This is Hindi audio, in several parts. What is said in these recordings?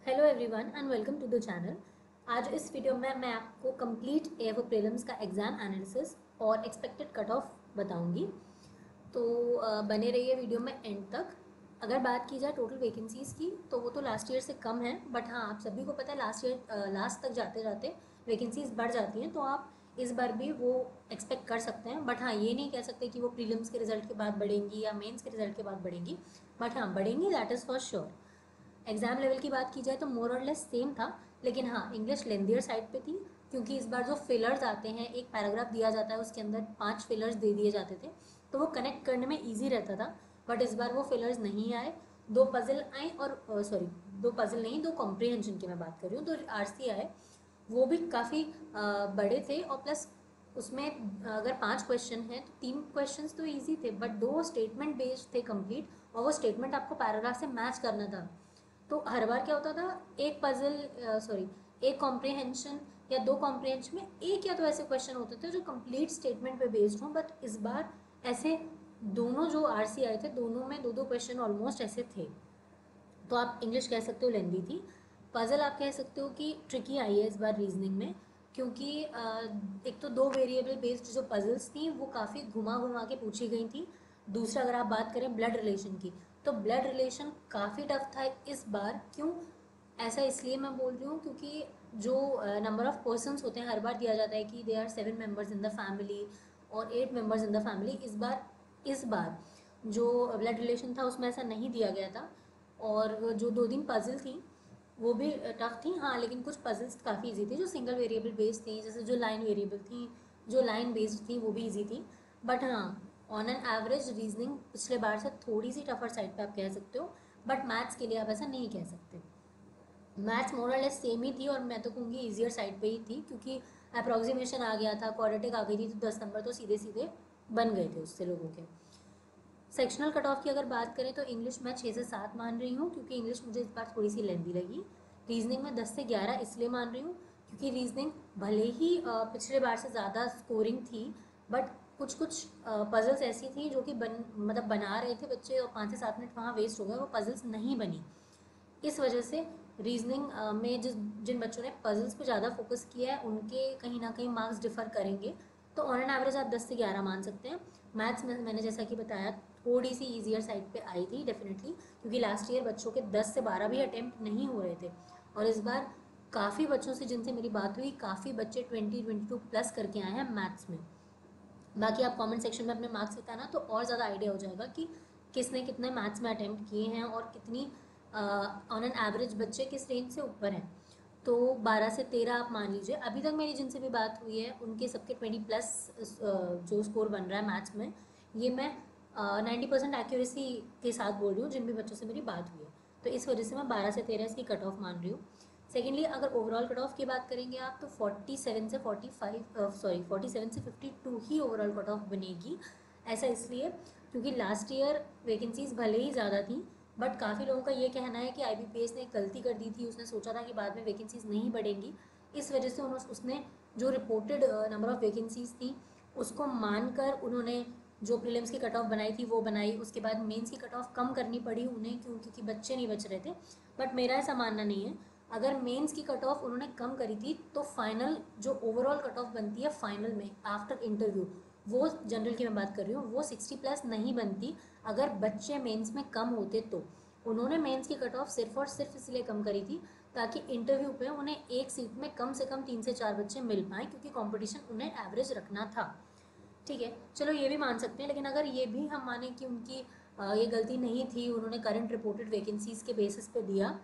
Hello everyone and welcome to the channel. आज इस वीडियो में मैं आपको कंप्लीट एयर प्रीलिम्स का एग्जाम एनालिसिस और एक्सपेक्टेड कट ऑफ बताऊंगी। तो बने रहिए वीडियो में एंड तक। अगर बात की जाए टोटल वैकेंसीज़ की तो वो तो लास्ट ईयर से कम है, बट हाँ आप सभी को पता है लास्ट तक जाते जाते वैकेंसीज बढ़ जाती हैं, तो आप इस बार भी वो एक्सपेक्ट कर सकते हैं। बट हाँ ये नहीं कह सकते कि वो प्रीलिम्स के रिजल्ट के बाद बढ़ेंगी या मेंस के रिजल्ट के बाद बढ़ेंगी, बट हाँ बढ़ेंगी, that is for sure. Exam level की बात की जाए तो मोर और लेस सेम था, लेकिन हाँ इंग्लिश लेंदियर साइड पे थी, क्योंकि इस बार जो फिलर्स आते हैं, एक पैराग्राफ दिया जाता है उसके अंदर 5 फिलर्स दे दिए जाते थे, तो वो कनेक्ट करने में ईजी रहता था। बट इस बार वो फिलर्स नहीं आए। दो पजल आए और सॉरी, दो पजल नहीं, दो कॉम्प्रीहेंशन की मैं बात कर रही हूँ, तो आरसी आए, वो भी काफ़ी बड़े थे। और प्लस उसमें अगर 5 क्वेश्चन हैं तो 3 क्वेश्चंस तो इजी थे, बट दो स्टेटमेंट बेस्ड थे कंप्लीट, और वो स्टेटमेंट आपको पैराग्राफ से मैच करना था। तो हर बार क्या होता था, एक कॉम्प्रिहेंशन या दो कॉम्प्रिहेंशन में एक या तो ऐसे क्वेश्चन होते थे जो कंप्लीट स्टेटमेंट पे बेस्ड हों, बट इस बार ऐसे दोनों जो आरसी आए थे दोनों में दो दो क्वेश्चन ऑलमोस्ट ऐसे थे। तो आप इंग्लिश कह सकते हो लेंदी थी। पजल आप कह सकते हो कि ट्रिकी आई है इस बार रीजनिंग में, क्योंकि एक तो दो वेरिएबल बेस्ड जो पजल्स थी वो काफ़ी घुमा घुमा के पूछी गई थी। दूसरा अगर आप बात करें ब्लड रिलेशन की, तो ब्लड रिलेशन काफ़ी टफ था इस बार। क्यों ऐसा इसलिए मैं बोल रही हूँ, क्योंकि जो नंबर ऑफ पर्सन्स होते हैं, हर बार दिया जाता है कि they are 7 members in the family और 8 मेंबर्स इन द फैमिली। इस बार जो ब्लड रिलेशन था उसमें ऐसा नहीं दिया गया था। और वो जो 2 दिन पजल थी वो भी टफ थी, हाँ, लेकिन कुछ पजल्स काफ़ी इजी थी जो सिंगल वेरिएबल बेस्ड थी, जैसे जो लाइन वेरिएबल थी, जो लाइन बेस्ड थी वो भी इजी थी। बट हाँ ऑन एन एवरेज रीजनिंग पिछले बार से थोड़ी सी टफर साइड पे आप कह सकते हो, बट मैथ्स के लिए आप ऐसा नहीं कह सकते। मैथ्स मोर और लेस सेम ही थी, और मैं तो कहूँगी ईजियर साइड पे ही थी, क्योंकि अप्रोक्सीमेशन आ गया था, क्वाड्रेटिक आ गई थी, तो 10 नंबर तो सीधे सीधे बन गए थे उससे लोगों के। सेक्शनल कट ऑफ की अगर बात करें तो इंग्लिश मैं 6 से 7 मान रही हूँ, क्योंकि इंग्लिश मुझे इस बार थोड़ी सी लेंदी लगी। रीजनिंग में 10 से 11 इसलिए मान रही हूँ क्योंकि रीजनिंग भले ही पिछले बार से ज़्यादा स्कोरिंग थी, बट कुछ कुछ पजल्स ऐसी थी जो कि बना रहे थे बच्चे, और 5 से 7 मिनट वहाँ वेस्ट हो गए, वो पजल्स नहीं बनी। इस वजह से रीजनिंग में जिन बच्चों ने पजल्स पे ज़्यादा फोकस किया है उनके कहीं ना कहीं मार्क्स डिफर करेंगे। तो ऑन एन एवरेज आप 10 से 11 मान सकते हैं। मैथ्स में मैंने जैसा कि बताया थोड़ी सी ईजियर साइड पे आई थी डेफिनेटली, क्योंकि लास्ट ईयर बच्चों के 10 से 12 भी अटेम्प्ट नहीं हो रहे थे, और इस बार काफ़ी बच्चों से जिनसे मेरी बात हुई, काफ़ी बच्चे 20-22 प्लस करके आए हैं मैथ्स में। बाकी आप कमेंट सेक्शन में अपने मार्क्स बताना, तो और ज़्यादा आइडिया हो जाएगा कि किसने कितने मैथ्स में अटैम्प्ट किए हैं और कितनी ऑन एन एवरेज बच्चे किस रेंज से ऊपर हैं। तो 12 से 13 आप मान लीजिए। अभी तक मेरी जिनसे भी बात हुई है उनके सबके 20 प्लस जो स्कोर बन रहा है मैथ्स में, ये मैं 90% एक्यूरेसी के साथ बोल रही हूँ जिन भी बच्चों से मेरी बात हुई है। तो इस वजह से मैं 12 से 13 इसकी कट ऑफ मान रही हूँ। सेकेंडली अगर ओवरऑल कट ऑफ की बात करेंगे आप, तो 47 से 52 ही ओवरऑल कट ऑफ बनेगी। ऐसा इसलिए क्योंकि लास्ट ईयर वैकेंसीज भले ही ज़्यादा थी, बट काफ़ी लोगों का ये कहना है कि आईबीपीएस ने एक गलती कर दी थी, उसने सोचा था कि बाद में वैकेंसीज नहीं बढ़ेंगी। इस वजह से उसने जो रिपोर्टेड नंबर ऑफ़ वैकेंसीज थी उसको मानकर उन्होंने जो प्रीलिम्स की कट ऑफ बनाई थी वो बनाई। उसके बाद मेंस की कट ऑफ कम करनी पड़ी उन्हें, क्योंकि बच्चे नहीं बच रहे थे। बट मेरा ऐसा मानना नहीं है। अगर मेंस की कट ऑफ उन्होंने कम करी थी तो फाइनल जो ओवरऑल कट ऑफ बनती है फाइनल में आफ्टर इंटरव्यू, वो जनरल की मैं बात कर रही हूँ, वो 60 प्लस नहीं बनती अगर बच्चे मेंस में कम होते तो। उन्होंने मेंस की कट ऑफ सिर्फ और सिर्फ इसलिए कम करी थी ताकि इंटरव्यू पे उन्हें एक सीट में कम से कम 3 से 4 बच्चे मिल पाएँ, क्योंकि कंपटीशन उन्हें एवरेज रखना था। ठीक है, चलो ये भी मान सकते हैं, लेकिन अगर ये भी हम माने कि उनकी ये गलती नहीं थी, उन्होंने करंट रिपोर्टेड वैकेंसीज के बेसिस पे दिया,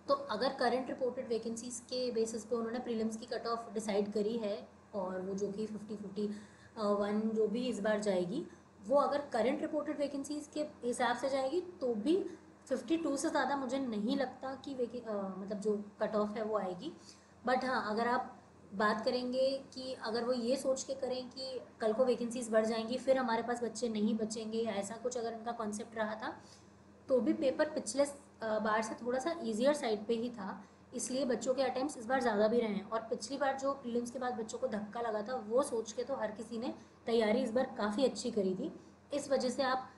तो अगर करंट रिपोर्टेड वैकेंसीज के बेसिस पे उन्होंने प्रीलिम्स की कट ऑफ डिसाइड करी है, और वो जो कि 50-51 जो भी इस बार जाएगी, वो अगर करंट रिपोर्टेड वैकेंसीज के हिसाब से जाएगी तो भी 52 से ज़्यादा मुझे नहीं लगता कि मतलब जो कट ऑफ है वो आएगी। बट हाँ अगर आप बात करेंगे कि अगर वो ये सोच के करें कि कल को वैकेंसीज बढ़ जाएंगी फिर हमारे पास बच्चे नहीं बचेंगे, या ऐसा कुछ अगर उनका कॉन्सेप्ट रहा था, तो भी पेपर पिछले बार से थोड़ा सा इजियर साइड पे ही था, इसलिए बच्चों के अटेम्प्ट्स इस बार ज़्यादा भी रहे हैं। और पिछली बार जो प्रीलिम्स के बाद बच्चों को धक्का लगा था वो सोच के तो हर किसी ने तैयारी इस बार काफ़ी अच्छी करी थी। इस वजह से आप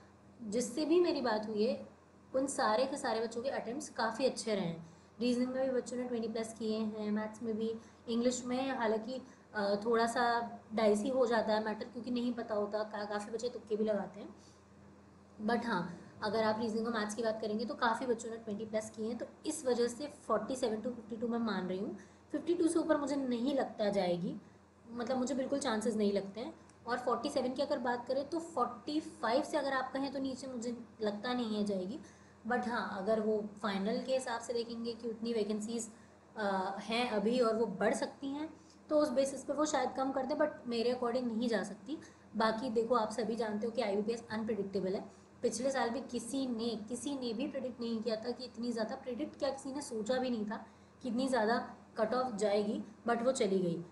जिससे भी मेरी बात हुई है उन सारे के सारे बच्चों के अटेम्प्ट्स काफ़ी अच्छे रहे हैं। रीजनिंग में भी बच्चों ने 20+ किए हैं, मैथ्स में भी, इंग्लिश में हालांकि थोड़ा सा डाइसी हो जाता है मैटर क्योंकि नहीं पता होता, काफ़ी बच्चे तुक्के भी लगाते हैं। बट हाँ, अगर आप रीजनिंग और मैथ्स की बात करेंगे तो काफ़ी बच्चों ने 20+ किए हैं, तो इस वजह से 47 to 52 मैं मान रही हूँ। 52 से ऊपर मुझे नहीं लगता जाएगी, मतलब मुझे बिल्कुल चांसेस नहीं लगते हैं। और 47 की अगर बात करें तो 45 से अगर आप कहें तो नीचे मुझे लगता नहीं है जाएगी। बट हाँ, अगर वो फाइनल के हिसाब से देखेंगे कि उतनी वैकेंसीज हैं अभी और वो बढ़ सकती हैं, तो उस बेसिस पे वो शायद कम कर दें, बट मेरे अकॉर्डिंग नहीं जा सकती। बाकी देखो, आप सभी जानते हो कि IBPS अनप्रिडिक्टेबल है। पिछले साल भी किसी ने भी प्रिडिक्ट नहीं किया था कि इतनी ज़्यादा, प्रिडिक्ट क्या, किसी ने सोचा भी नहीं था कि इतनी ज़्यादा कट ऑफ जाएगी, बट वो चली गई।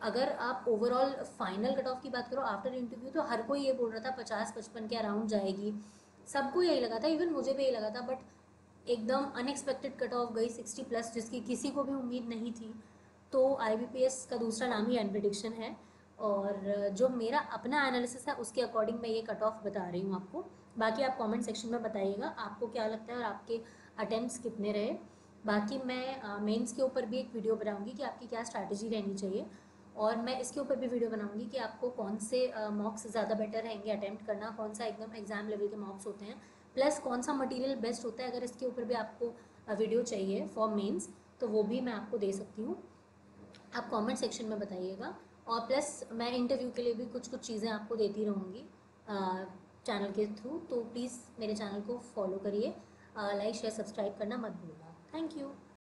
अगर आप ओवरऑल फाइनल कट ऑफ की बात करो आफ्टर इंटरव्यू, तो हर कोई ये बोल रहा था 50-55 के अराउंड जाएगी, सबको यही लगा था, इवन मुझे भी यही लगा था। बट एकदम अनएक्सपेक्टेड कट ऑफ गई 60+, जिसकी किसी को भी उम्मीद नहीं थी। तो IBPS का दूसरा नाम ही अनप्रिडिक्शन है। और जो मेरा अपना एनालिसिस है उसके अकॉर्डिंग मैं ये कट ऑफ बता रही हूँ आपको। बाकी आप कमेंट सेक्शन में बताइएगा आपको क्या लगता है और आपके अटेम्प्ट्स कितने रहे। बाकी मैं मेंस के ऊपर भी एक वीडियो बनाऊंगी कि आपकी क्या स्ट्रैटेजी रहनी चाहिए, और मैं इसके ऊपर भी वीडियो बनाऊंगी कि आपको कौन से मॉक्स ज़्यादा बेटर रहेंगे अटेम्प्ट करना, कौन सा एकदम एग्जाम लेवल के मॉक्स होते हैं, प्लस कौन सा मटेरियल बेस्ट होता है। अगर इसके ऊपर भी आपको वीडियो चाहिए फॉर मेंस तो वो भी मैं आपको दे सकती हूँ, आप कमेंट सेक्शन में बताइएगा। और प्लस मैं इंटरव्यू के लिए भी कुछ कुछ चीज़ें आपको देती रहूँगी चैनल के थ्रू, तो प्लीज़ मेरे चैनल को फॉलो करिए, लाइक शेयर सब्सक्राइब करना मत भूलना। Thank you.